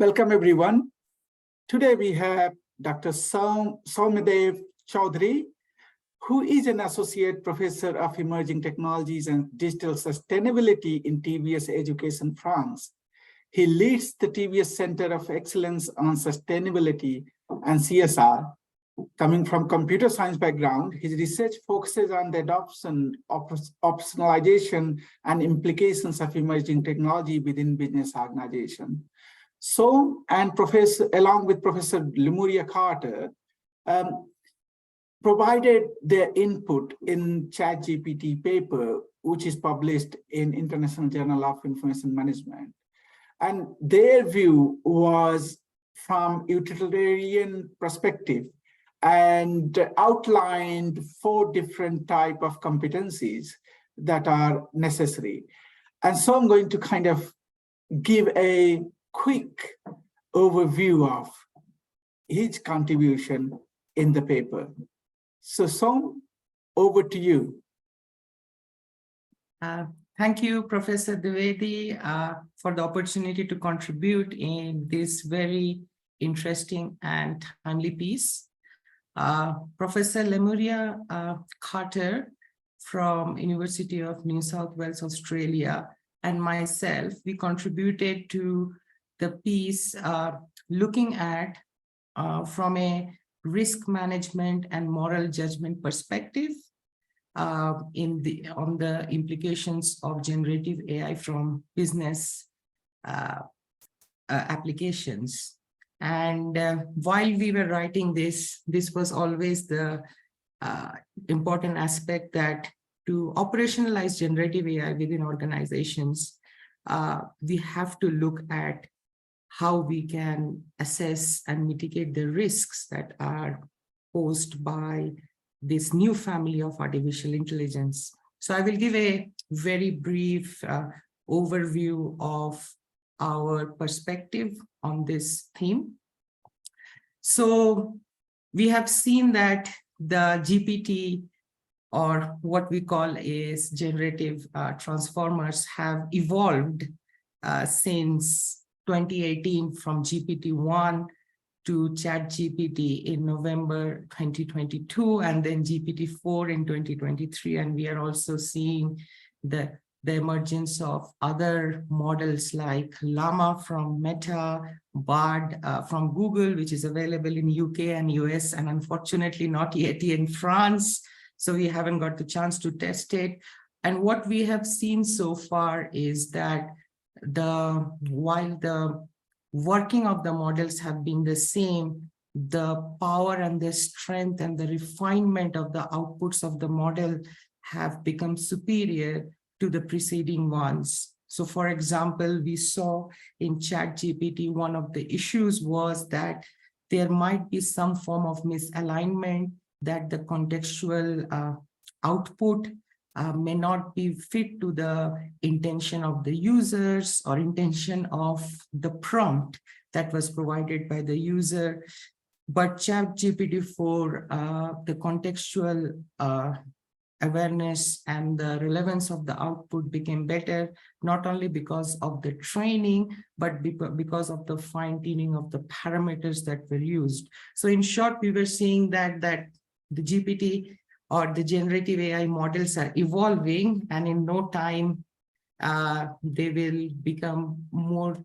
Welcome, everyone. Today we have Dr. Soumyadeb Chowdhury, who is an Associate Professor of Emerging Technologies and Digital Sustainability in TBS Education France. He leads the TBS Center of Excellence on Sustainability and CSR. Coming from computer science background, his research focuses on the adoption, operationalization, and implications of emerging technology within business organization. So, and along with Professor Lemuria Carter, provided their input in ChatGPT paper, which is published in International Journal of Information Management. And their view was from utilitarian perspective and outlined 4 different types of competencies that are necessary. And so I'm going to kind of give a quick overview of his contribution in the paper. So Soum, over to you. Thank you, Professor Dwivedi, for the opportunity to contribute in this very interesting and timely piece. Professor Lemuria Carter from University of New South Wales, Australia, and myself, we contributed to the piece looking at from a risk management and moral judgment perspective on the implications of generative AI from business applications. And while we were writing this was always the important aspect that to operationalize generative AI within organizations, we have to look at how we can assess and mitigate the risks that are posed by this new family of artificial intelligence. So I will give a very brief overview of our perspective on this theme. So we have seen that the GPT, or what we call is generative transformers, have evolved since 2018 from GPT-1 to ChatGPT in November 2022, and then GPT-4 in 2023. And we are also seeing the emergence of other models like Llama from Meta, Bard from Google, which is available in UK and US, and unfortunately not yet in France. So we haven't got the chance to test it. And what we have seen so far is that while the working of the models have been the same, the power and the strength and the refinement of the outputs of the model have become superior to the preceding ones. So for example, we saw in ChatGPT, one of the issues was that there might be some form of misalignment, that the contextual output may not be fit to the intention of the users or intention of the prompt that was provided by the user. But ChatGPT-4, the contextual awareness and the relevance of the output became better, not only because of the training, but because of the fine-tuning of the parameters that were used. So in short, we were seeing that the GPT or the generative AI models are evolving, and in no time, they will become more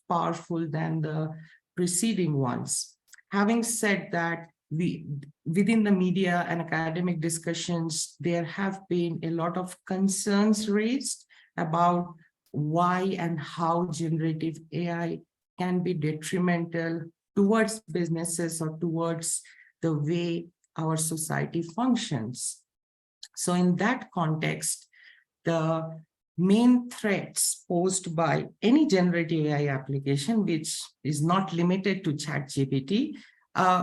powerful than the preceding ones. Having said that, within the media and academic discussions, there have been a lot of concerns raised about why and how generative AI can be detrimental towards businesses or towards the way our society functions. So in that context, the main threats posed by any generative AI application, which is not limited to ChatGPT,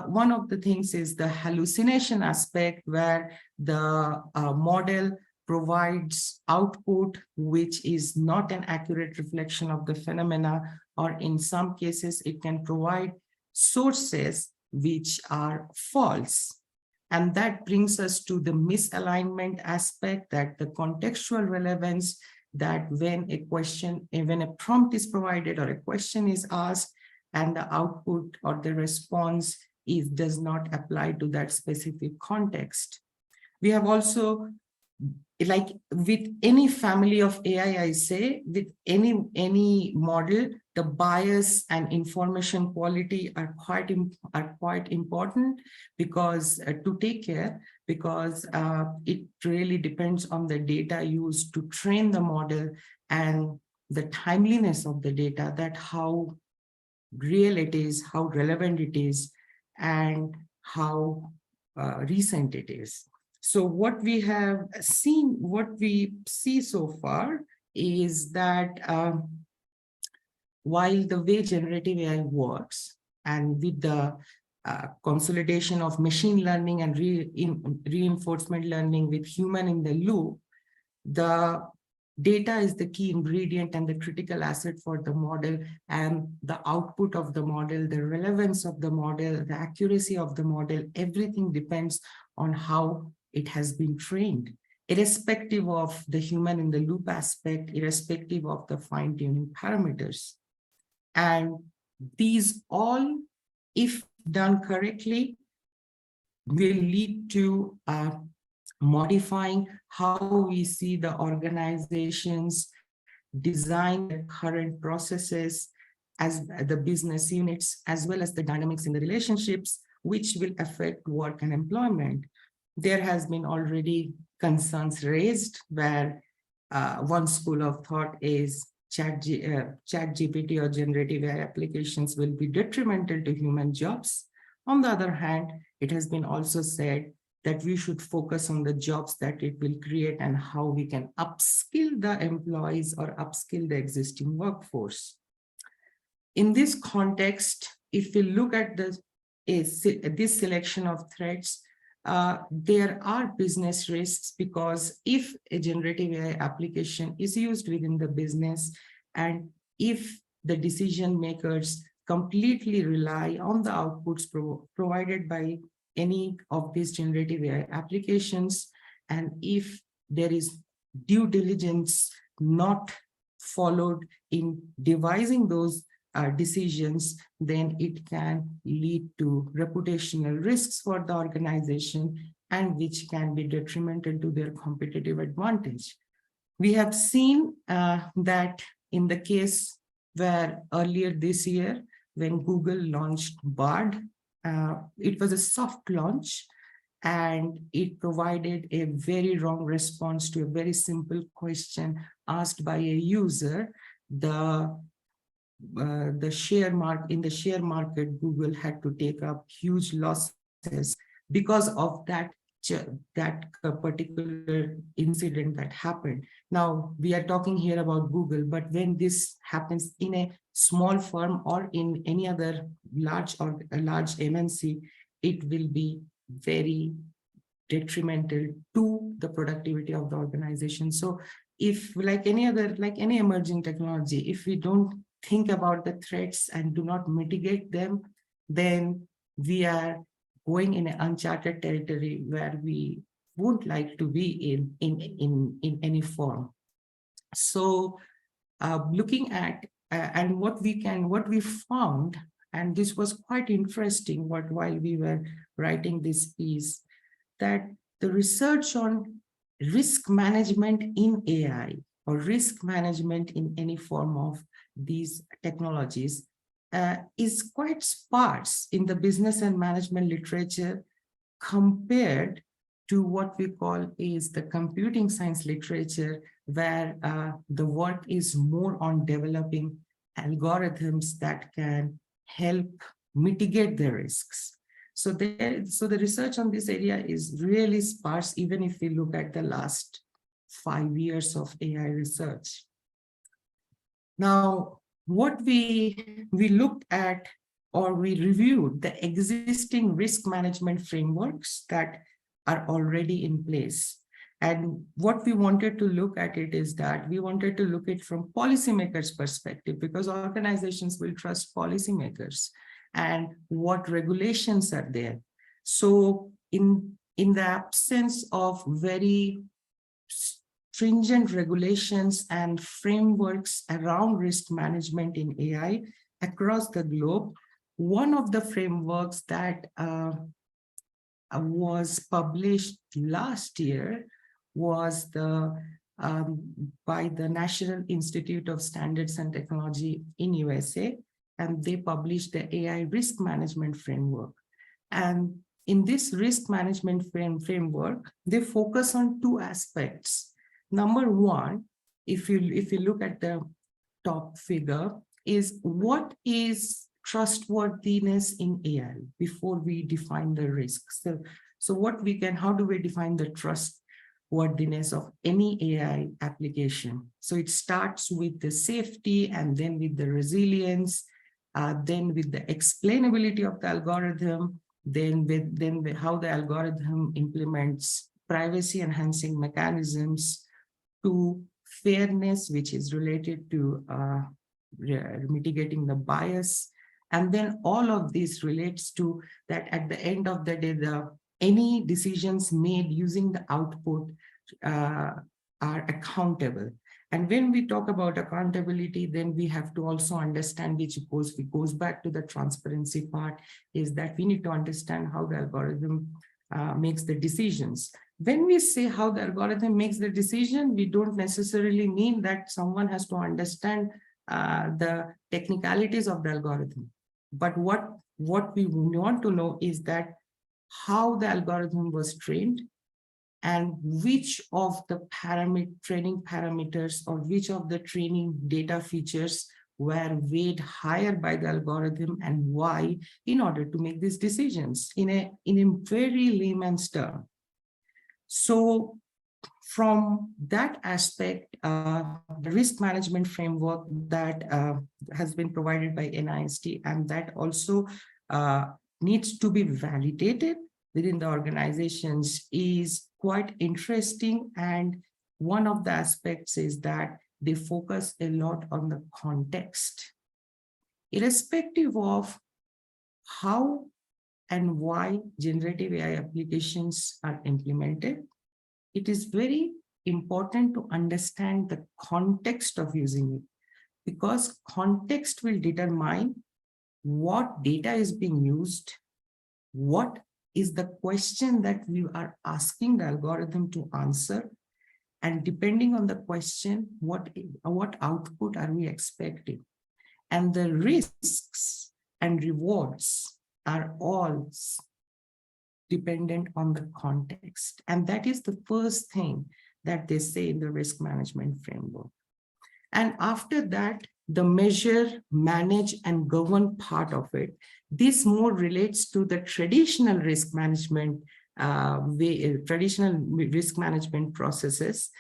one of the things is the hallucination aspect, where the model provides output which is not an accurate reflection of the phenomena, or in some cases it can provide sources which are false. And that brings us to the misalignment aspect, that the contextual relevance, that when a prompt is provided or a question is asked, and the output or the response does not apply to that specific context. We have also, like with any family of AI, I say, with any model, the bias and information quality are quite important because to take care, because it really depends on the data used to train the model and the timeliness of the data, that how real it is, how relevant it is, and how recent it is. So what we have seen, what we see so far is that while the way generative AI works, and with the consolidation of machine learning and reinforcement learning with human in the loop, the data is the key ingredient and the critical asset for the model, and the output of the model, the relevance of the model, the accuracy of the model, everything depends on how it has been trained, irrespective of the human in the loop aspect, irrespective of the fine-tuning parameters. And these all, if done correctly, will lead to modifying how we see the organizations design the current processes as the business units, as well as the dynamics in the relationships, which will affect work and employment. There has been already concerns raised where one school of thought is ChatGPT or generative AI applications will be detrimental to human jobs. On the other hand, it has been also said that we should focus on the jobs that it will create and how we can upskill the employees or upskill the existing workforce. In this context, if we look at this selection of threats, there are business risks, because if a generative AI application is used within the business, and if the decision makers completely rely on the outputs provided by any of these generative AI applications, and if there is due diligence not followed in devising those decisions, then it can lead to reputational risks for the organization, and which can be detrimental to their competitive advantage. We have seen that in the case where earlier this year, when Google launched Bard, it was a soft launch, and it provided a very wrong response to a very simple question asked by a user. In the share market, Google had to take up huge losses because of that particular incident that happened. Now, we are talking here about Google, but when this happens in a small firm or in any other large MNC, it will be very detrimental to the productivity of the organization. So if, like any emerging technology, if we don't think about the threats and do not mitigate them, then we are going in an uncharted territory where we won't like to be in any form. So looking at and what we found, and this was quite interesting while we were writing this piece, that the research on risk management in AI or risk management in any form of these technologies is quite sparse in the business and management literature compared to what we call is the computing science literature, where the work is more on developing algorithms that can help mitigate the risks. So the research on this area is really sparse, even if we look at the last 5 years of AI research. Now, what we looked at, or we reviewed the existing risk management frameworks that are already in place. And what we wanted to look at it is that we wanted to look at it from policymakers' perspective, because organizations will trust policymakers and what regulations are there. So in the absence of very stringent regulations and frameworks around risk management in AI, across the globe. One of the frameworks that was published last year was by the National Institute of Standards and Technology in USA, and they published the AI risk management framework. And in this risk management framework, they focus on two aspects. Number one, if you look at the top figure, is what is trustworthiness in AI before we define the risks. So how do we define the trustworthiness of any AI application? So it starts with the safety, and then with the resilience, then with the explainability of the algorithm, then with how the algorithm implements privacy enhancing mechanisms, to fairness, which is related to mitigating the bias. And then all of this relates to that at the end of the day, any decisions made using the output are accountable. And when we talk about accountability, then we have to also understand, which goes back to the transparency part, is that we need to understand how the algorithm makes the decisions. When we say how the algorithm makes the decision, we don't necessarily mean that someone has to understand the technicalities of the algorithm. But what we want to know is that how the algorithm was trained, and which of the training parameters, or which of the training data features were weighed higher by the algorithm, and why, in order to make these decisions in a very layman's term. So from that aspect, the risk management framework that has been provided by NIST, and that also needs to be validated within the organizations, is quite interesting. And one of the aspects is that they focus a lot on the context, irrespective of how and why generative AI applications are implemented. It is very important to understand the context of using it, because context will determine what data is being used, what is the question that we are asking the algorithm to answer, and depending on the question, what output are we expecting. And the risks and rewards are all dependent on the context. And that is the first thing that they say in the risk management framework. And after that, the measure, manage, and govern part of it, this more relates to the traditional risk management processes,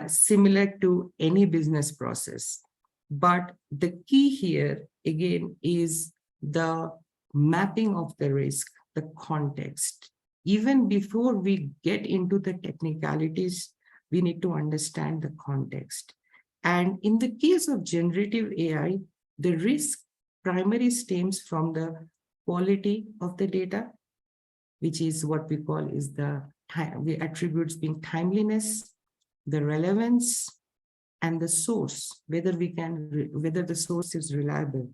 similar to any business process. But the key here, again, is the mapping of the risk, the context. Even before we get into the technicalities, we need to understand the context. And in the case of generative AI, the risk primarily stems from the quality of the data, which is what we call is the attributes being timeliness, the relevance, and the source, whether the source is reliable,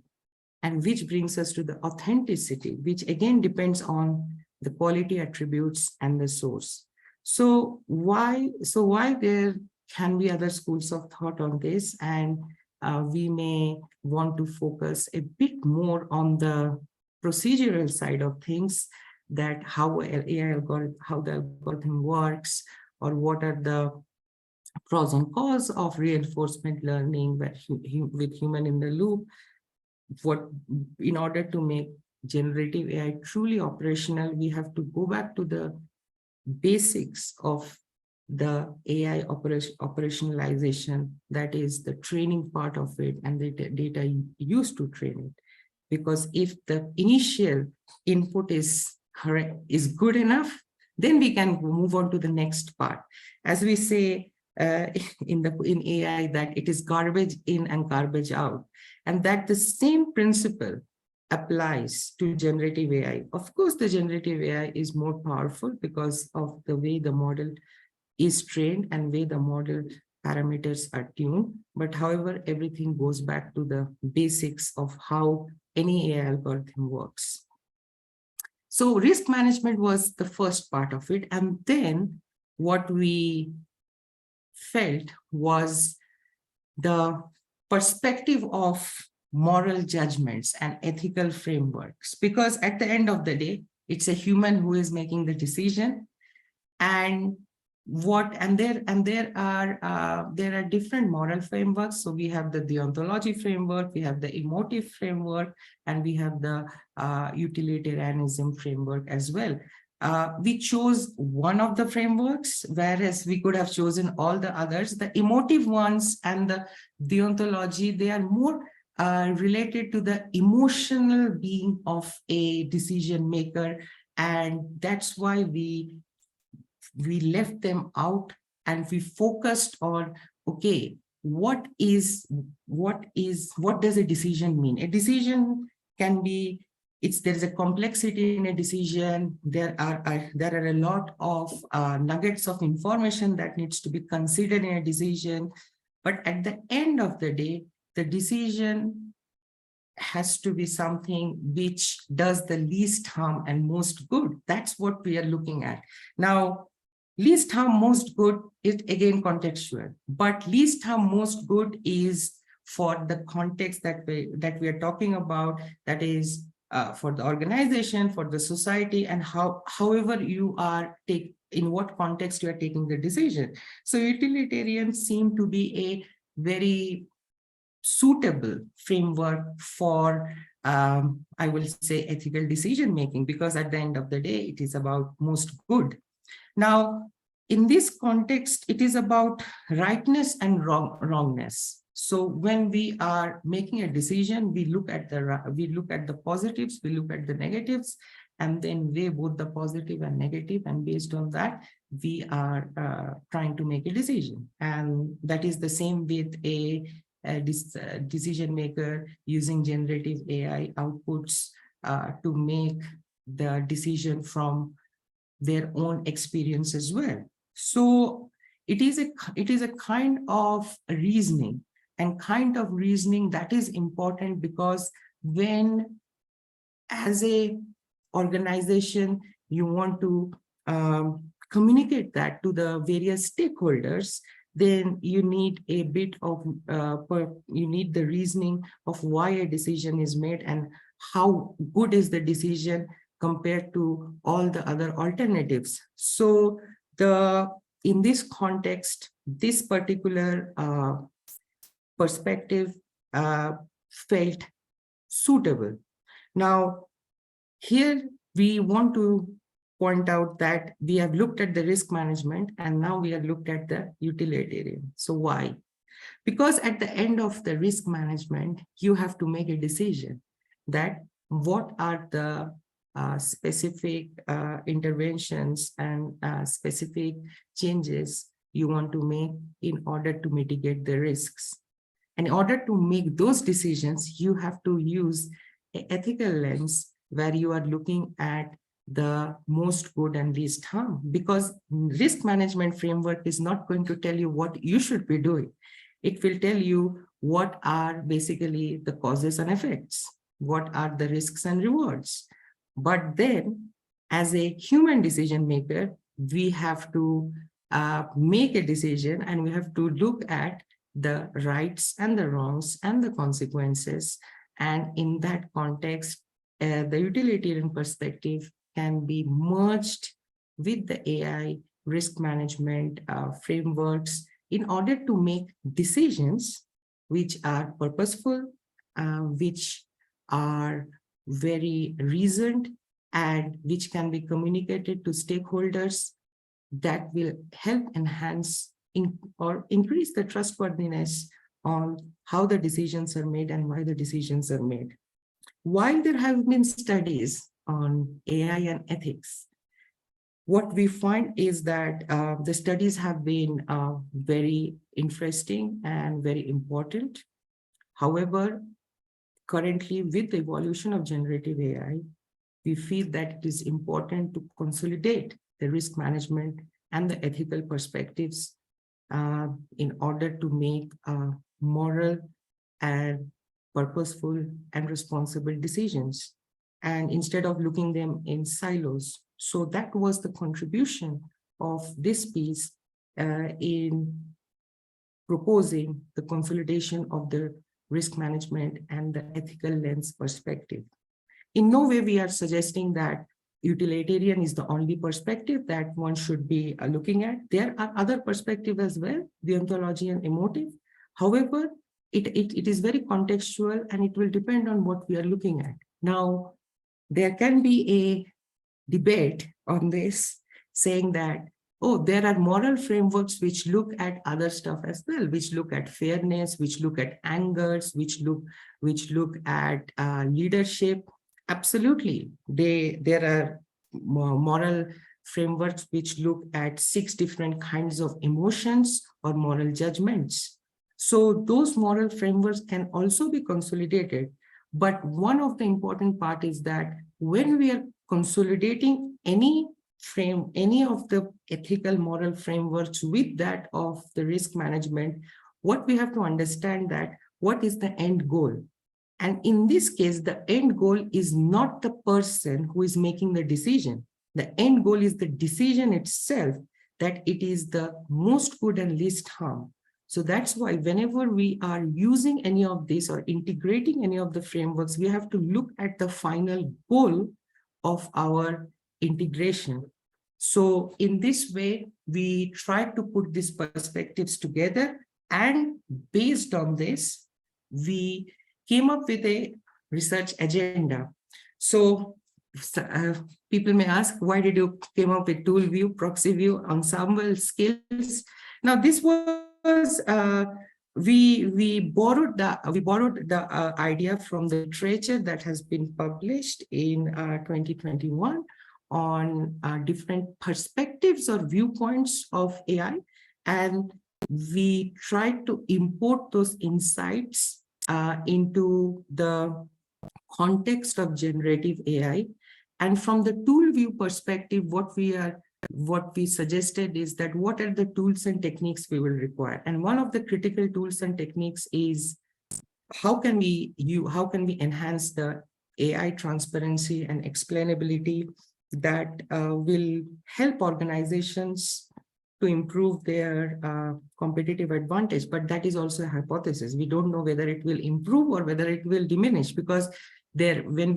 and which brings us to the authenticity, which again depends on the quality attributes and the source. So why there can be other schools of thought on this, and we may want to focus a bit more on the procedural side of things, that how the algorithm works, or what are the pros and cons of reinforcement learning with human in the loop. In order to make generative AI truly operational, we have to go back to the basics of the AI operationalization, that is the training part of it and the data used to train it. Because if the initial input is correct, is good enough, then we can move on to the next part. As we say in AI, that it is garbage in and garbage out, and that the same principle applies to generative AI. Of course, the generative AI is more powerful because of the way the model is trained and way the model parameters are tuned, but however, everything goes back to the basics of how any AI algorithm works. So risk management was the first part of it. And then what we felt was the perspective of moral judgments and ethical frameworks, because at the end of the day, it's a human who is making the decision. And there are different moral frameworks. So we have the deontology framework, we have the emotive framework, and we have the utilitarianism framework as well. We chose one of the frameworks, whereas we could have chosen all the others. The emotive ones and the deontology, they are more related to the emotional being of a decision maker, and that's why we left them out, and we focused on, okay, what does a decision mean? A decision can be, there's a complexity in a decision. There are a lot of nuggets of information that needs to be considered in a decision. But at the end of the day, the decision has to be something which does the least harm and most good. That's what we are looking at. Now, least harm, most good is again contextual, but least harm, most good is for the context that we are talking about, that is for the organization, for the society, and however you are in what context you are taking the decision. So utilitarians seem to be a very suitable framework for I will say ethical decision making, because at the end of the day, it is about most good. Now, in this context, it is about rightness and wrongness. So when we are making a decision, we look at the positives, we look at the negatives, and then weigh both the positive and negative, and based on that, we are trying to make a decision. And that is the same with a decision maker using generative AI outputs to make the decision from their own experience as well. So it is a kind of reasoning, and kind of reasoning that is important, because when, as a organization, you want to communicate that to the various stakeholders, then you need a bit of you need the reasoning of why a decision is made and how good is the decision compared to all the other alternatives. So in this context, this particular perspective felt suitable. Now, here we want to point out that we have looked at the risk management, and now we have looked at the utilitarian. So why? Because at the end of the risk management, you have to make a decision that what are the specific interventions and specific changes you want to make in order to mitigate the risks. And in order to make those decisions, you have to use an ethical lens where you are looking at the most good and least harm, because risk management framework is not going to tell you what you should be doing. It will tell you what are basically the causes and effects, what are the risks and rewards. But then, as a human decision maker, we have to make a decision, and we have to look at the rights and the wrongs and the consequences. And in that context, the utilitarian perspective can be merged with the AI risk management frameworks in order to make decisions which are purposeful, which are very reasoned, and which can be communicated to stakeholders, that will help enhance or increase the trustworthiness on how the decisions are made and why the decisions are made. While there have been studies on AI and ethics, what we find is that the studies have been very interesting and very important. However, currently, with the evolution of generative AI, we feel that it is important to consolidate the risk management and the ethical perspectives in order to make moral and purposeful and responsible decisions, and instead of looking them in silos. So that was the contribution of this piece in proposing the consolidation of the risk management and the ethical lens perspective. In no way we are suggesting that utilitarian is the only perspective that one should be looking at. There are other perspectives as well, deontology and emotive. However, it is very contextual and it will depend on what we are looking at. Now, there can be a debate on this saying that, oh, there are moral frameworks which look at other stuff as well, which look at fairness, which look at angers, which look at leadership. Absolutely, there are moral frameworks which look at 6 different kinds of emotions or moral judgments. So those moral frameworks can also be consolidated. But one of the important part is that when we are consolidating any of the ethical moral frameworks with that of the risk management, what we have to understand that what is the end goal? And in this case, the end goal is not the person who is making the decision. The end goal is the decision itself, that it is the most good and least harm. So that's why whenever we are using any of this or integrating any of the frameworks, we have to look at the final goal of our integration. So in this way, we try to put these perspectives together, and based on this, we came up with a research agenda. So people may ask, why did you came up with tool view, proxy view, ensemble, skills? Now this was we borrowed the idea from the literature that has been published in 2021 on different perspectives or viewpoints of AI, and we tried to import those insights into the context of generative AI. And from the tool view perspective, what we suggested is that what are the tools and techniques we will require. And one of the critical tools and techniques is how can we enhance the AI transparency and explainability that will help organizations to improve their competitive advantage. But that is also a hypothesis. We don't know whether it will improve or whether it will diminish, because when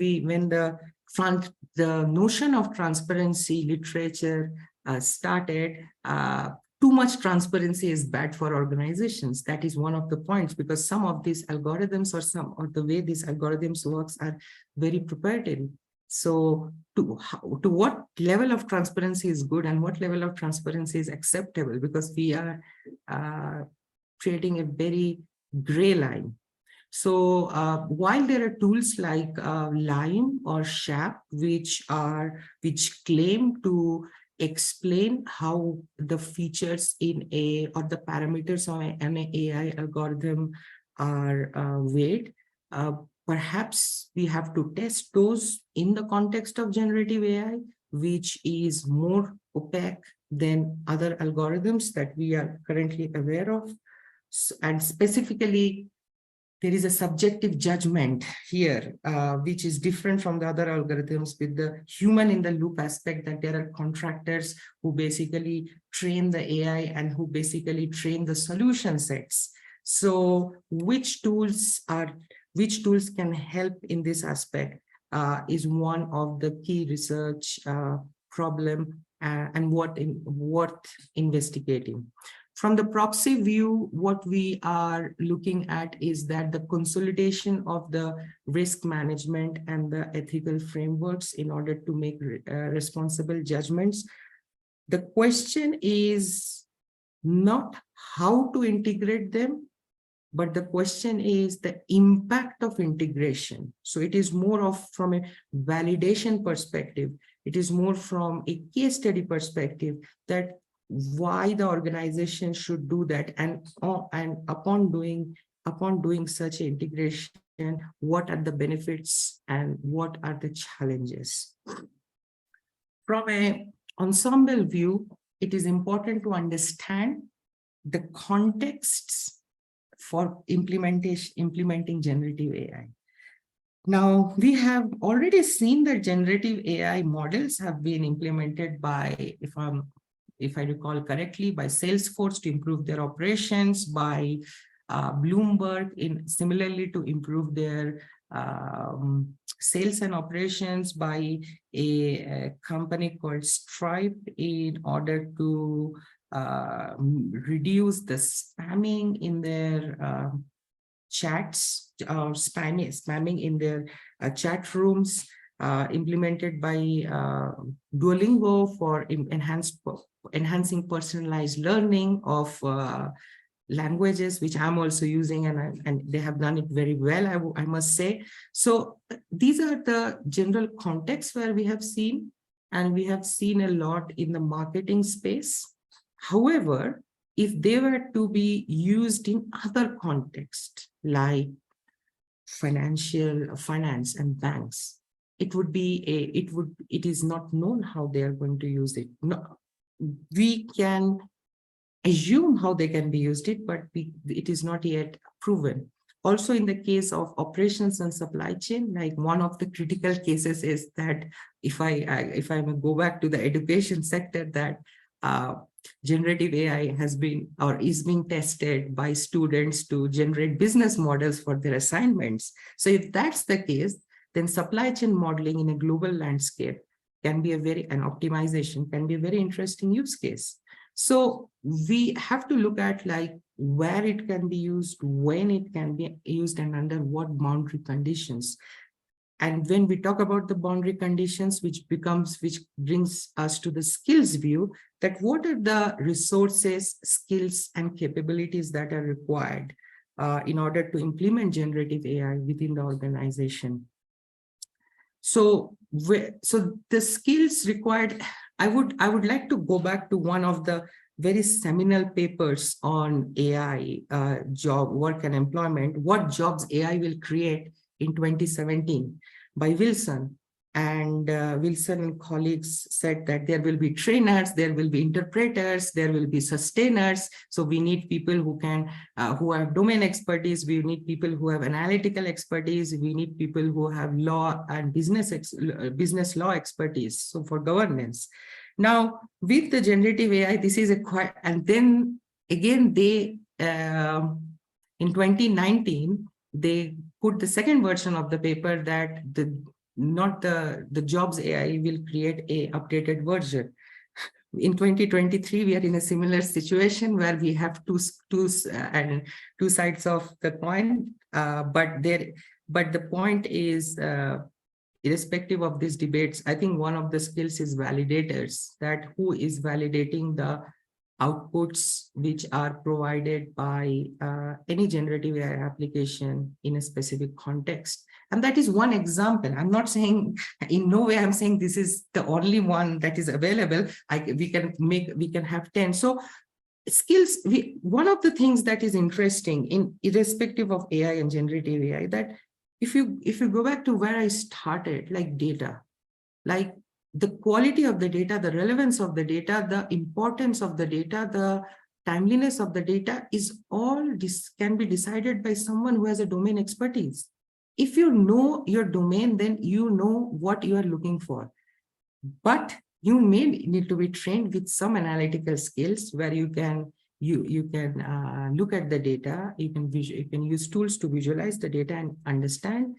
the notion of transparency literature started, too much transparency is bad for organizations. That is one of the points, because some of these algorithms or the way these algorithms works are very proprietary. So to what level of transparency is good and what level of transparency is acceptable, because we are creating a very gray line. So while there are tools like Lime or SHAP, which claim to explain how the features in or the parameters of an AI algorithm are weighed, perhaps we have to test those in the context of generative AI, which is more opaque than other algorithms that we are currently aware of. And specifically, there is a subjective judgment here, which is different from the other algorithms, with the human in the loop aspect, that there are contractors who basically train the AI and who basically train the solution sets. So which tools can help in this aspect is one of the key research problem and what investigating. From the proxy view, what we are looking at is that the consolidation of the risk management and the ethical frameworks in order to make responsible judgments. The question is not how to integrate them, but the question is the impact of integration. So it is more of from a validation perspective. It is more from a case study perspective, that why the organization should do that, and upon doing such integration, what are the benefits and what are the challenges. From an ensemble view, it is important to understand the contexts for implementing generative AI. Now, we have already seen that generative AI models have been implemented by, if I recall correctly, by Salesforce to improve their operations, by Bloomberg similarly to improve their sales and operations, by a company called Stripe in order to reduce the spamming in their chats or spamming in their chat rooms, implemented by Duolingo for enhancing personalized learning of languages, which I'm also using, and they have done it very well, I must say. So these are the general contexts where we have seen, and we have seen a lot in the marketing space. However, if they were to be used in other contexts, like finance and banks, it is not known how they are going to use it. No, we can assume how they can be used it, but it is not yet proven. Also, in the case of operations and supply chain, like one of the critical cases is that if I may go back to the education sector, that generative AI has been or is being tested by students to generate business models for their assignments. So if that's the case, then supply chain modeling in a global landscape can be and optimization can be a very interesting use case. So we have to look at like where it can be used, when it can be used, and under what boundary conditions. And when we talk about the boundary conditions, which brings us to the skills view, that what are the resources, skills, and capabilities that are required in order to implement generative AI within the organization. So the skills required, I would like to go back to one of the very seminal papers on AI, job, work, and employment, what jobs AI will create in 2017 by Wilson. And Wilson and colleagues said that there will be trainers, there will be interpreters, there will be sustainers. So we need people who have domain expertise. We need people who have analytical expertise. We need people who have law and business law expertise. So for governance. Now, with the generative AI, this is and then again, they, in 2019, they put the second version of the paper that not the jobs AI will create a updated version. In 2023, we are in a similar situation where we have two sides of the coin. But the point is, irrespective of these debates, I think one of the skills is validators, that who is validating the outputs which are provided by any generative AI application in a specific context. And that is one example. I'm not saying, in no way I'm saying this is the only one that is available. We can have 10. So skills, one of the things that is interesting irrespective of AI and generative AI, that if you go back to where I started, like data, like the quality of the data, the relevance of the data, the importance of the data, the timeliness of the data is all can be decided by someone who has a domain expertise. If you know your domain, then you know what you are looking for. But you may need to be trained with some analytical skills where you can look at the data, you can use tools to visualize the data and understand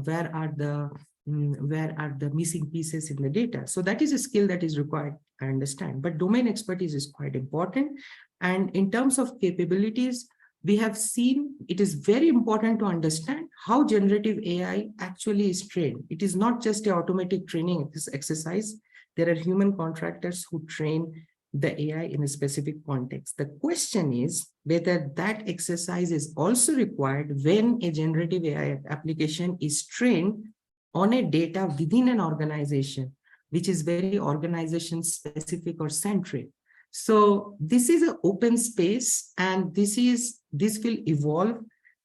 where are the missing pieces in the data. So that is a skill that is required, I understand. But domain expertise is quite important. And in terms of capabilities, we have seen it is very important to understand how generative AI actually is trained. It is not just an automatic training exercise. There are human contractors who train the AI in a specific context. The question is whether that exercise is also required when a generative AI application is trained on a data within an organization, which is very organization specific or centric. So this is an open space, and this will evolve,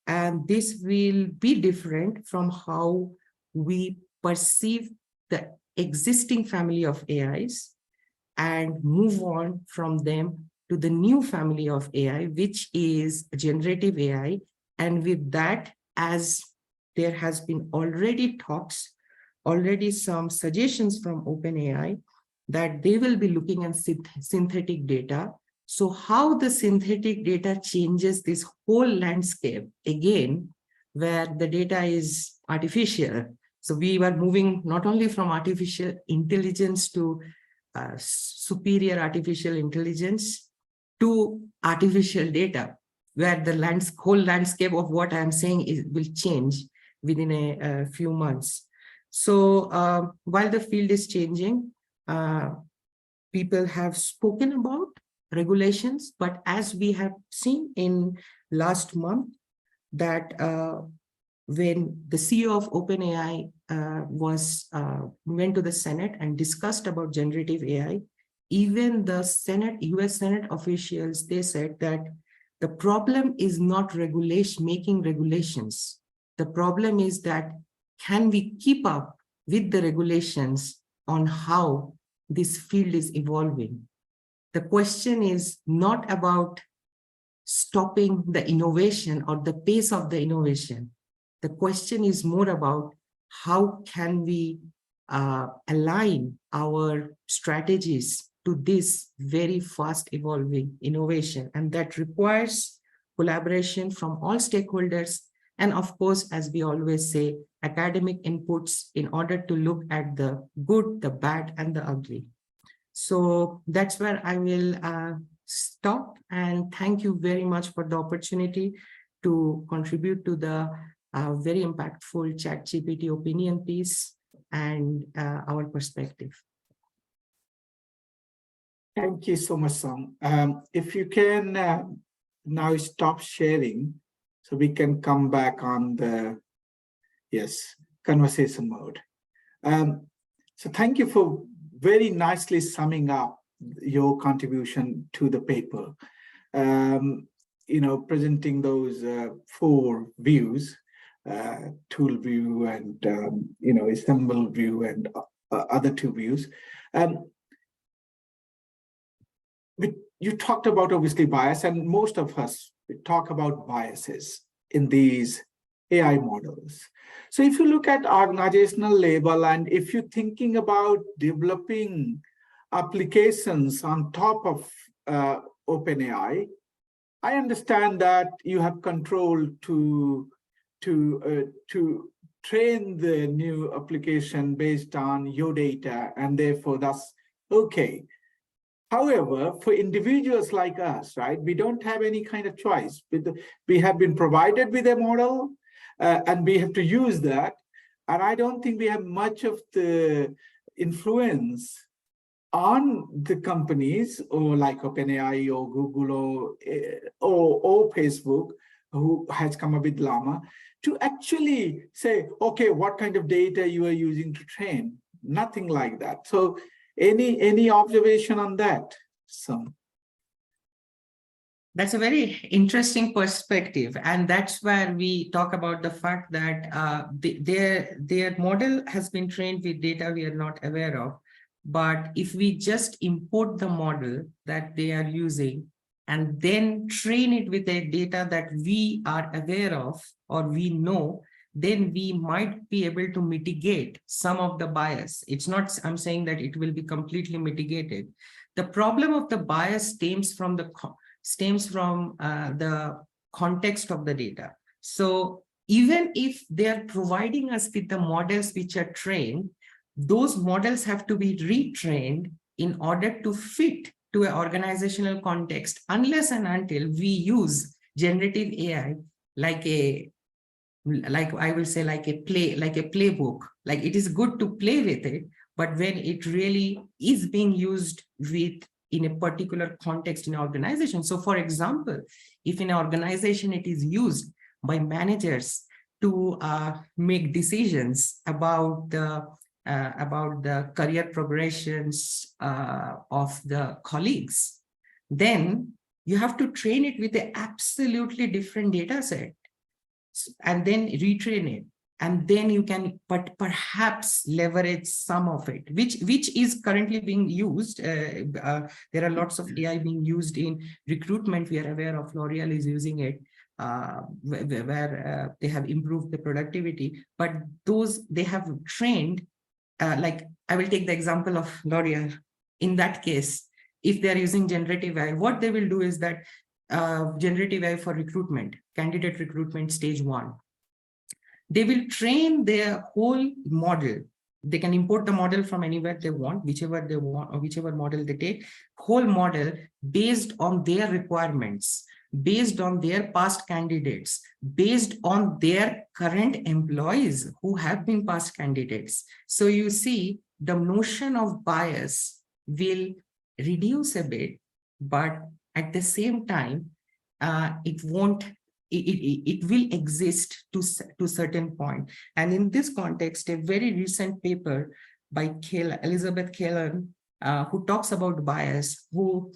and this will be different from how we perceive the existing family of AIs and move on from them to the new family of AI, which is generative AI. And with that, as there has been already talks, already some suggestions from OpenAI that they will be looking at synthetic data. So how the synthetic data changes this whole landscape, again, where the data is artificial. So we were moving not only from artificial intelligence to superior artificial intelligence to artificial data, where the whole landscape of what I'm saying will change within a few months. So while the field is changing, people have spoken about regulations, but as we have seen in last month, that when the CEO of OpenAI went to the Senate and discussed about generative AI, even the US Senate officials, they said that the problem is not making regulations. The problem is that can we keep up with the regulations on how this field is evolving? The question is not about stopping the innovation or the pace of the innovation. The question is more about how can we align our strategies to this very fast evolving innovation, and that requires collaboration from all stakeholders. And of course, as we always say, academic inputs in order to look at the good, the bad, and the ugly. So that's where I will stop, and thank you very much for the opportunity to contribute to the very impactful ChatGPT opinion piece and our perspective. Thank you so much, Sam. If you can now stop sharing, so we can come back on the conversation mode. So thank you for very nicely summing up your contribution to the paper. Presenting those 4 views, tool view and symbol view and other 2 views. You talked about obviously bias, and most of us talk about biases in these AI models. So if you look at organizational level, and if you're thinking about developing applications on top of OpenAI, I understand that you have control to train the new application based on your data, and therefore that's okay. However, for individuals like us, right, we don't have any kind of choice. We have been provided with a model, and we have to use that. And I don't think we have much of the influence on the companies, or like OpenAI or Google or Facebook, who has come up with Llama, to actually say, okay, what kind of data you are using to train? Nothing like that. So any observation on that? So that's a very interesting perspective, and that's where we talk about the fact that their model has been trained with data we are not aware of. But if we just import the model that they are using and then train it with the data that we are aware of or we know, then we might be able to mitigate some of the bias. It's not, I'm saying that it will be completely mitigated. The problem of the bias stems from the context of the data. So even if they are providing us with the models which are trained, those models have to be retrained in order to fit to an organizational context, unless and until we use generative AI like I will say like a playbook. Like, it is good to play with it, but when it really is being used in a particular context in an organization. So for example, if in an organization it is used by managers to make decisions about the career progressions of the colleagues, then you have to train it with an absolutely different data set and then retrain it. and then you can perhaps leverage some of it, which is currently being used. There are lots of AI being used in recruitment. We are aware of L'Oreal is using it, where they have improved the productivity, but those they have trained, like I will take the example of L'Oreal. In that case, if they are using generative AI, what they will do is that generative AI for recruitment, candidate recruitment stage 1, they will train their whole model. They can import the model from anywhere they want, whichever they want, or whichever model they take, whole model based on their requirements, based on their past candidates, based on their current employees who have been past candidates. So you see, the notion of bias will reduce a bit, but at the same time, it won't. It will exist to certain point. And in this context, a very recent paper by Elizabeth Kalan, who talks about bias, who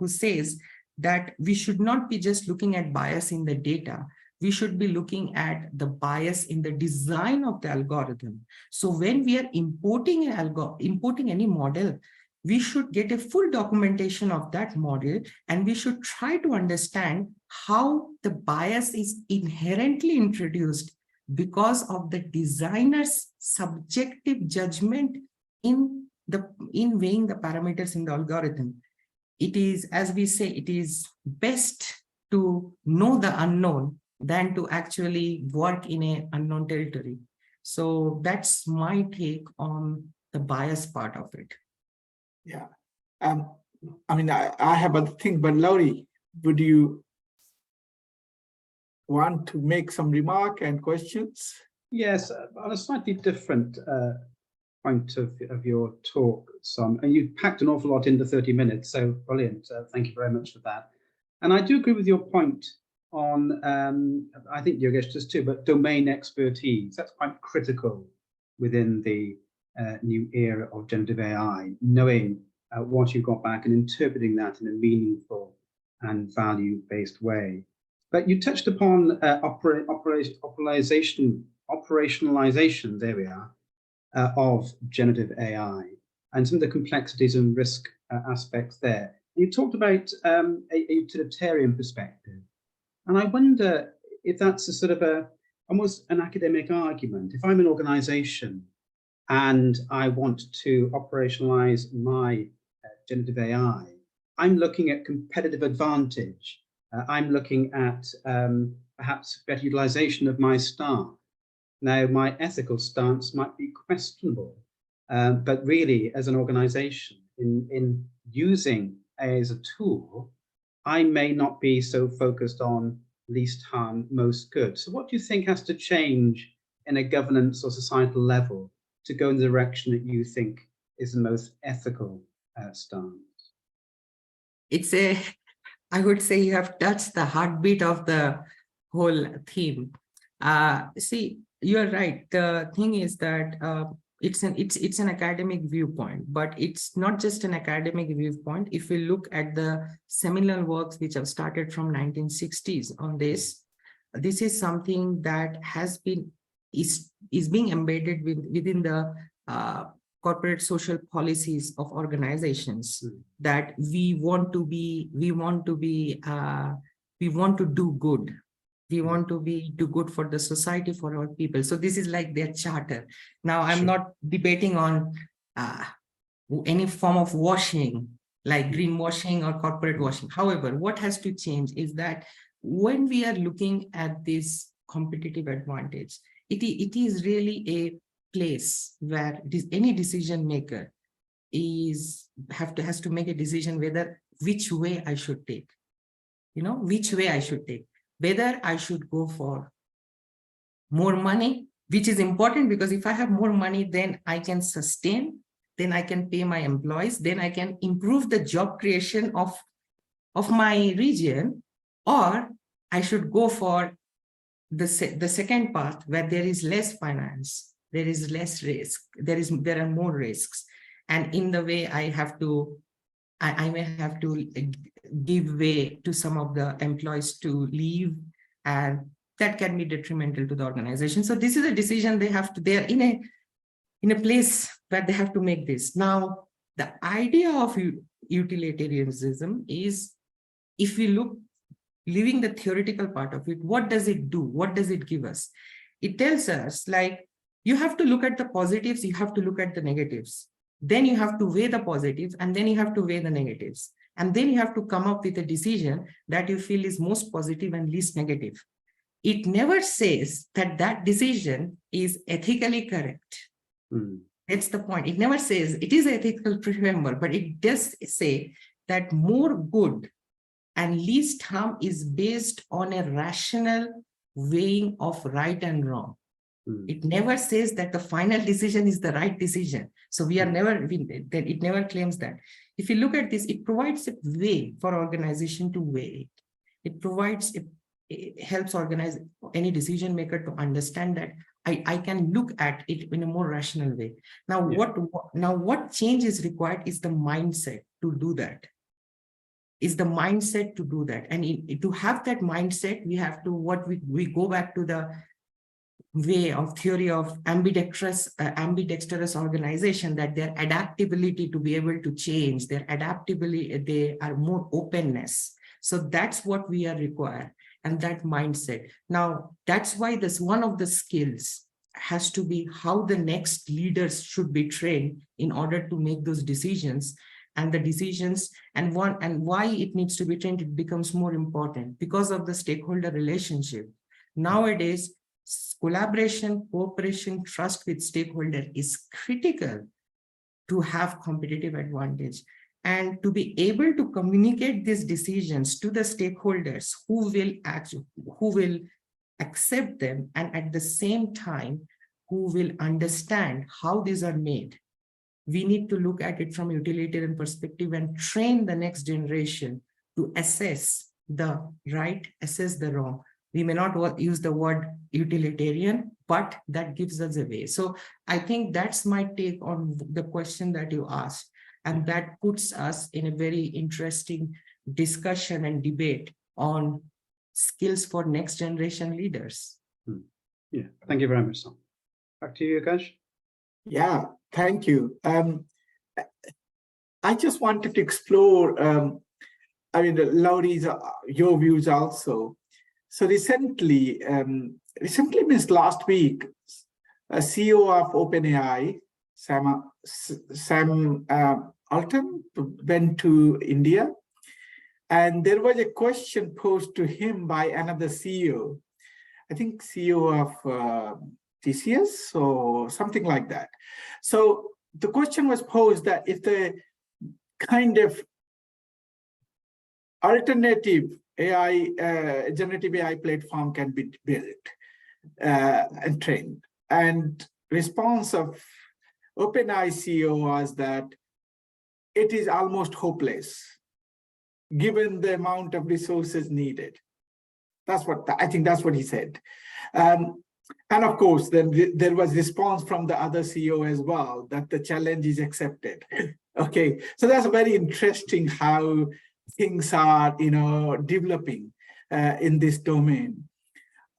says that we should not be just looking at bias in the data. We should be looking at the bias in the design of the algorithm. So when we are importing any model, we should get a full documentation of that model, and we should try to understand how the bias is inherently introduced because of the designer's subjective judgment in weighing the parameters in the algorithm. It is, as we say, it is best to know the unknown than to actually work in an unknown territory. So that's my take on the bias part of it. Yeah. I mean, I have other things, but Laurie, would you want to make some remark and questions? Yes, on a slightly different point of your talk, Som, and you've packed an awful lot into 30 minutes, so brilliant. Thank you very much for that. And I do agree with your point on, I think Yogesh does too, but domain expertise. That's quite critical within the new era of generative AI, knowing what you got back and interpreting that in a meaningful and value-based way. But you touched upon operationalization, there we are, of generative AI and some of the complexities and risk aspects there. You talked about a utilitarian perspective. And I wonder if that's a sort of almost an academic argument. If I'm an organization and I want to operationalize my generative AI, I'm looking at competitive advantage. I'm looking at perhaps better utilization of my staff. Now, my ethical stance might be questionable, but really, as an organization, in using AI as a tool, I may not be so focused on least harm, most good. So what do you think has to change in a governance or societal level to go in the direction that you think is the most ethical stance? I would say you have touched the heartbeat of the whole theme. See, you're right. The thing is that it's an academic viewpoint, but it's not just an academic viewpoint. If we look at the seminal works which have started from 1960s on this is something that is being embedded within the corporate social policies of organizations, that we want to do good. We want to do good for the society, for our people. So this is like their charter. Now, I'm not debating on any form of washing, like greenwashing or corporate washing. However, what has to change is that when we are looking at this competitive advantage, it is really a place where any decision maker has to make a decision which way I should take. Which way I should take. Whether I should go for more money, which is important, because if I have more money, then I can sustain, then I can pay my employees, then I can improve the job creation of my region, or I should go for the second path where there is less finance, there is less risk, there are more risks. And in the way I may have to give way to some of the employees to leave, and that can be detrimental to the organization. So this is a decision they have to, they're in a place where they have to make this. Now, the idea of utilitarianism is, if we look, leaving the theoretical part of it, what does it do? What does it give us? It tells us, like, you have to look at the positives, you have to look at the negatives. Then you have to weigh the positives, and then you have to weigh the negatives. And then you have to come up with a decision that you feel is most positive and least negative. It never says that that decision is ethically correct. That's the point. It never says it is ethical, remember, but it does say that more good and least harm is based on a rational weighing of right and wrong. It never says that the final decision is the right decision. So we are never, it never claims that. If you look at this, it provides a way for organization to weigh it. It provides, it helps organize any decision maker to understand that I can look at it in a more rational way. Now, what change is required is the mindset to do that. Is the mindset to do that. And to have that mindset, we have to, we go back to the way of theory of ambidextrous organization, that their adaptability to be able to change, their adaptability, they are more openness. So that's what we are required, and that mindset. Now, that's why this one of the skills has to be how the next leaders should be trained in order to make those decisions. And the decisions and why it needs to be trained, it becomes more important because of the stakeholder relationship. Nowadays, collaboration, cooperation, trust with stakeholder is critical to have competitive advantage, and to be able to communicate these decisions to the stakeholders who will accept them, and at the same time who will understand how these are made. We need to look at it from a utilitarian perspective and train the next generation to assess the right, assess the wrong. We may not use the word utilitarian, but that gives us a way. So I think that's my take on the question that you asked. And that puts us in a very interesting discussion and debate on skills for next generation leaders. Yeah, thank you very much, Sam. Back to you, Akash. Yeah, thank you. I just wanted to explore, Laurie's, your views also. So recently means last week, a CEO of OpenAI, Sam Altman, went to India, and there was a question posed to him by another CEO, I think CEO of TCS or something like that. So the question was posed that if the kind of alternative AI, generative AI platform can be built and trained, and response of OpenAI CEO was that it is almost hopeless given the amount of resources needed. That's what I think. That's what he said. And of course, then there was response from the other CEO as well, that the challenge is accepted. Okay, so that's very interesting how things are, developing in this domain.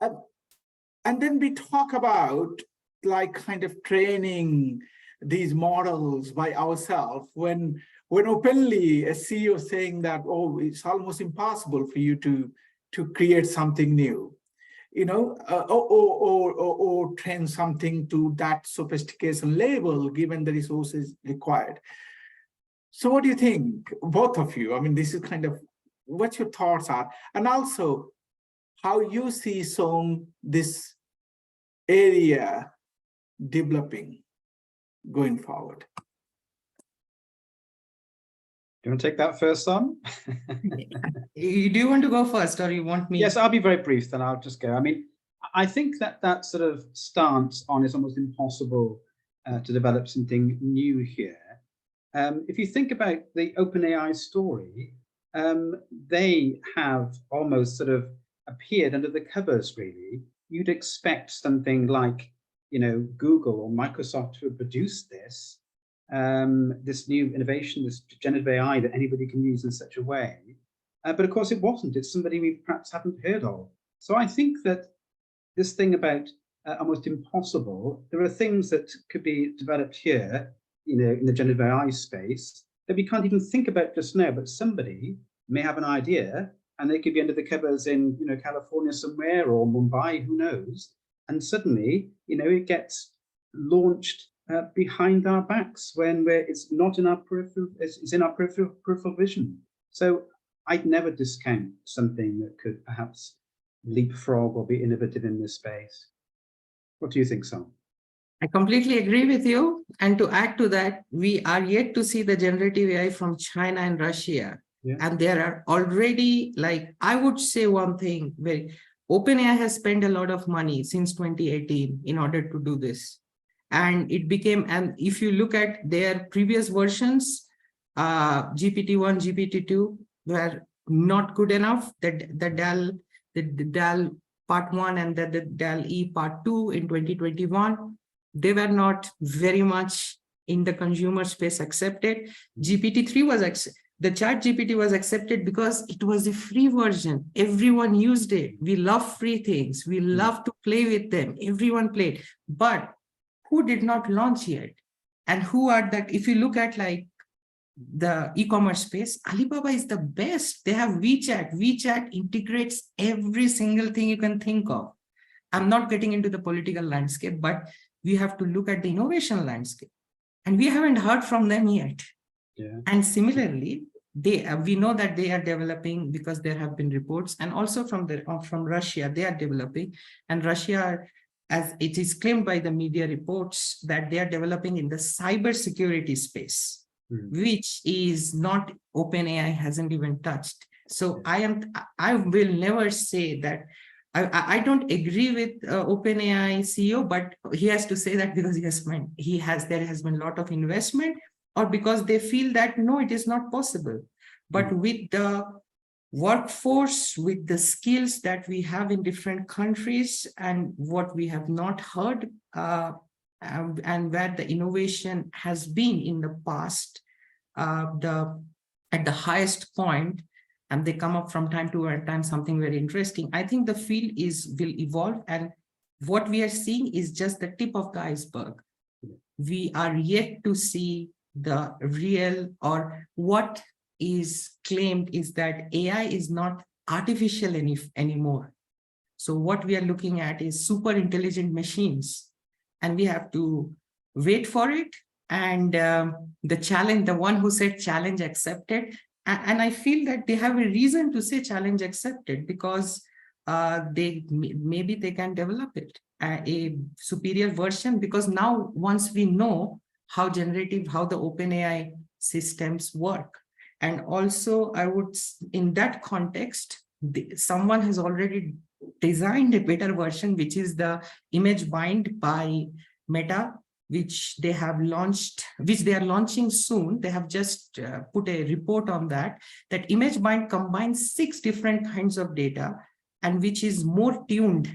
And then we talk about like kind of training these models by ourselves when openly a CEO saying that, oh, it's almost impossible for you to create something new, or train something to that sophistication level given the resources required. So what do you think, both of you? I mean, this is kind of what your thoughts are, and also how you see this area developing going forward. Do you want to take that first, Sam? Do you want to go first, or you want me? Yes, I'll be very brief, then I'll just go. I mean, I think that sort of stance on it's almost impossible to develop something new here. If you think about the OpenAI story, they have almost sort of appeared under the covers, really. You'd expect something like, Google or Microsoft to have produced this new innovation, this generative AI that anybody can use in such a way. But of course it wasn't. It's somebody we perhaps haven't heard of. So I think that this thing about almost impossible, there are things that could be developed here, in the generative AI space that we can't even think about just now, but somebody may have an idea and they could be under the covers in, California somewhere or Mumbai, who knows? And suddenly, it gets launched behind our backs when it's not in our peripheral, it's in our peripheral vision. So I'd never discount something that could perhaps leapfrog or be innovative in this space. What do you think, Sam? I completely agree with you. And to add to that, we are yet to see the generative AI from China and Russia. Yeah. And there are already, I would say one thing, OpenAI has spent a lot of money since 2018 in order to do this. And it became, and if you look at their previous versions, GPT-1, GPT-2 were not good enough. The DAL Part 1 and the DAL-E Part 2 in 2021, they were not very much in the consumer space accepted. GPT-3 was the ChatGPT was accepted because it was a free version. Everyone used it. We love free things. We love to play with them. Everyone played. But who did not launch yet? And who are that? If you look at the e-commerce space, Alibaba is the best. They have WeChat. WeChat integrates every single thing you can think of. I'm not getting into the political landscape, but we have to look at the innovation landscape. And we haven't heard from them yet. Yeah. And similarly, we know that they are developing, because there have been reports, and also from Russia, they are developing. And Russia, as it is claimed by the media reports, that they are developing in the cybersecurity space, which is not OpenAI hasn't even touched. So I will never say that. I don't agree with OpenAI CEO, but he has to say that because there has been a lot of investment, or because they feel that no, it is not possible. But with the workforce, with the skills that we have in different countries, and what we have not heard, and where the innovation has been in the past, at the highest point, and they come up from time to time something very interesting. I think the field will evolve, and what we are seeing is just the tip of the iceberg. We are yet to see the real, or what is claimed is that AI is not artificial anymore. So what we are looking at is super intelligent machines, and we have to wait for it. And the one who said challenge accepted, and I feel that they have a reason to say challenge accepted, because maybe they can develop it, a superior version, because now once we know how the OpenAI systems work. And also I would, in that context, someone has already designed a better version, which is the image bind by Meta, which they have launched, which they are launching soon. They have just put a report on that image bind combines 6 different kinds of data, and which is more tuned.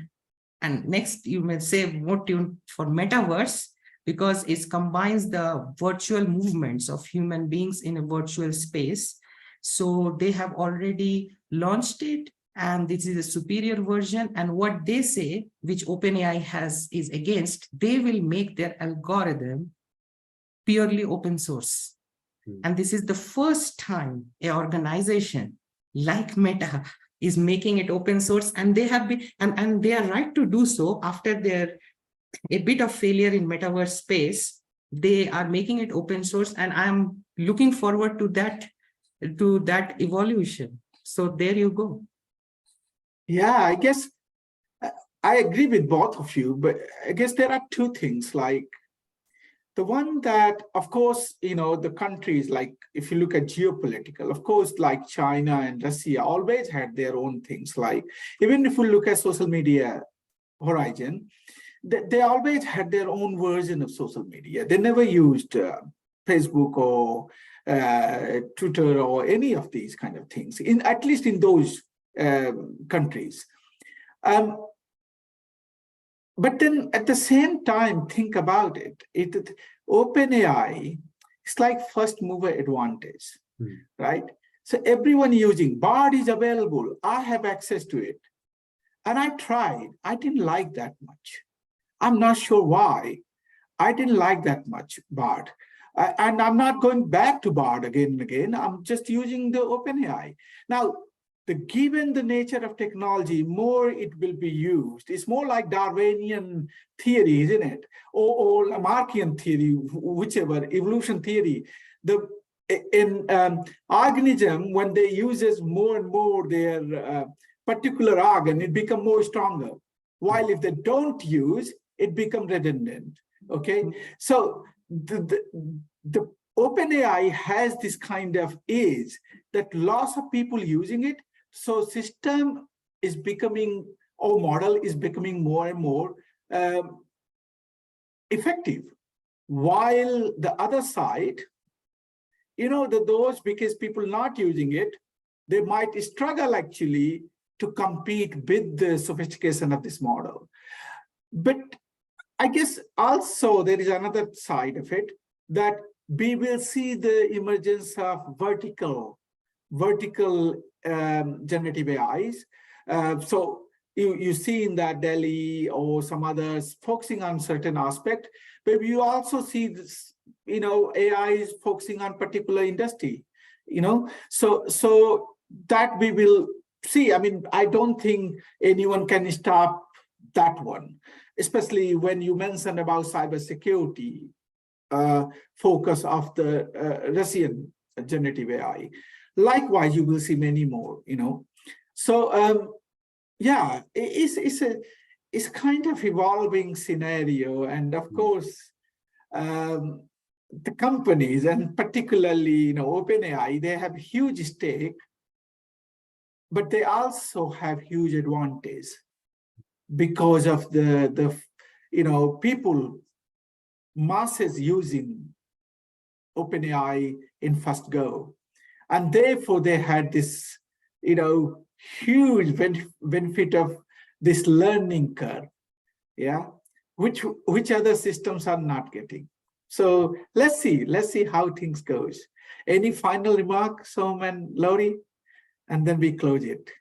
And next, you may say more tuned for metaverse, because it combines the virtual movements of human beings in a virtual space. So they have already launched it, and this is a superior version. And what they say, which OpenAI is against, they will make their algorithm purely open source. And this is the first time an organization like Meta is making it open source, and they have been, and they are right to do so after a bit of failure in metaverse space. They are making it open source, and I'm looking forward to that evolution. So there you go. Yeah, I guess I agree with both of you, but I guess there are 2 things. The one that, of course, the countries, if you look at geopolitical, of course, like China and Russia always had their own things. Even if we look at social media horizon, they always had their own version of social media. They never used Facebook or Twitter or any of these kind of things, at least in those countries. But then at the same time, think about it. OpenAI is like first mover advantage, right? So everyone using, Bard is available, I have access to it. And I tried. I didn't like that much. I'm not sure why. I didn't like that much Bard. And I'm not going back to Bard again and again. I'm just using the OpenAI. Now, given the nature of technology, more it will be used. It's more like Darwinian theory, isn't it? Or Lamarckian theory, whichever, evolution theory. In organism, when they uses more and more their particular organ, it becomes more stronger. While if they don't use, it becomes redundant. Okay, so the OpenAI has this kind of is that lots of people using it. So system is becoming, or model is becoming more and more effective. While the other side, those, because people not using it, they might struggle actually to compete with the sophistication of this model. But I guess also there is another side of it, that we will see the emergence of vertical generative AIs. So you see in that Delhi or some others focusing on certain aspect, but you also see this, AI is focusing on particular industry, so that we will see. I mean, I don't think anyone can stop that one, especially when you mentioned about cybersecurity focus of the Russian generative AI. Likewise, you will see many more, So yeah, it's kind of evolving scenario, and of course, the companies, and particularly OpenAI, they have huge stake, but they also have huge advantage because of the people, masses using OpenAI in first go, and therefore they had this huge benefit of this learning curve, which other systems are not getting. So let's see how things goes. Any final remarks, Som and Laurie, and then we close it.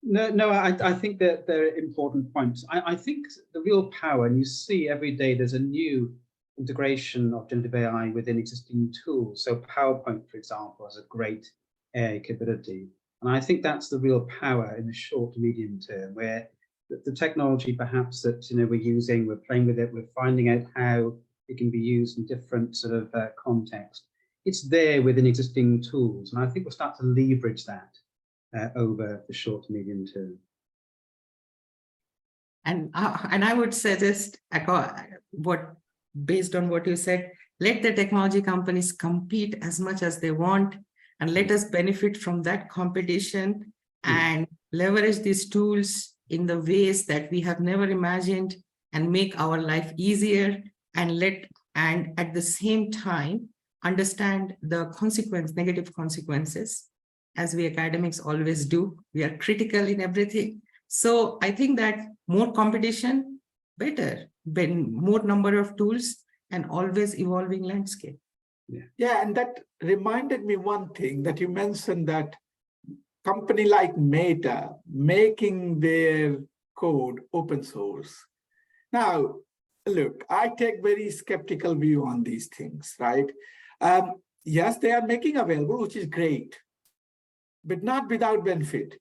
No, I think that they're important points. I think the real power, and you see every day there's a new integration of generative AI within existing tools. So PowerPoint, for example, has a great AI capability. And I think that's the real power in the short to medium term, where the technology perhaps that we're using, we're playing with it, we're finding out how it can be used in different sort of contexts. It's there within existing tools. And I think we'll start to leverage that over the short to medium term. And I would suggest, based on what you said, let the technology companies compete as much as they want, and let us benefit from that competition and leverage these tools in the ways that we have never imagined, and make our life easier, and at the same time understand the negative consequences, as we academics always do. We are critical in everything. So I think that more competition, better, more number of tools, and always evolving landscape. Yeah, and that reminded me one thing that you mentioned, that company like Meta making their code open source. Now, look, I take very skeptical view on these things, right? Yes, they are making available, which is great, but not without benefit,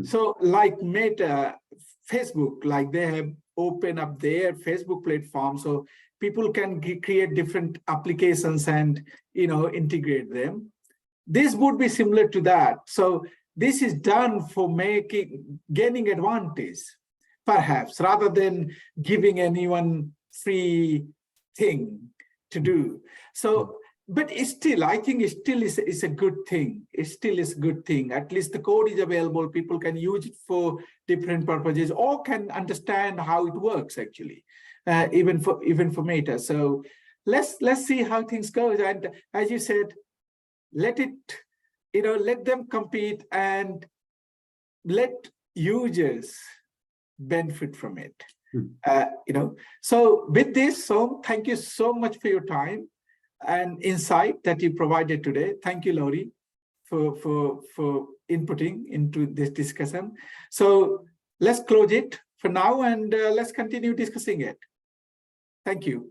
So like Meta, Facebook, like they have opened up their Facebook platform so people can create different applications and, integrate them. This would be similar to that. So this is done for gaining advantage, perhaps, rather than giving anyone free thing to do. So, but it's still, I think it still is a good thing. It still is a good thing. At least the code is available. People can use it for different purposes, or can understand how it works actually, even for Meta. So let's see how things go. And as you said, let them compete and let users benefit from it. So with this, so thank you so much for your time and insight that you provided today. Thank you, Laurie. for inputting into this discussion. So let's close it for now, and let's continue discussing it. Thank you.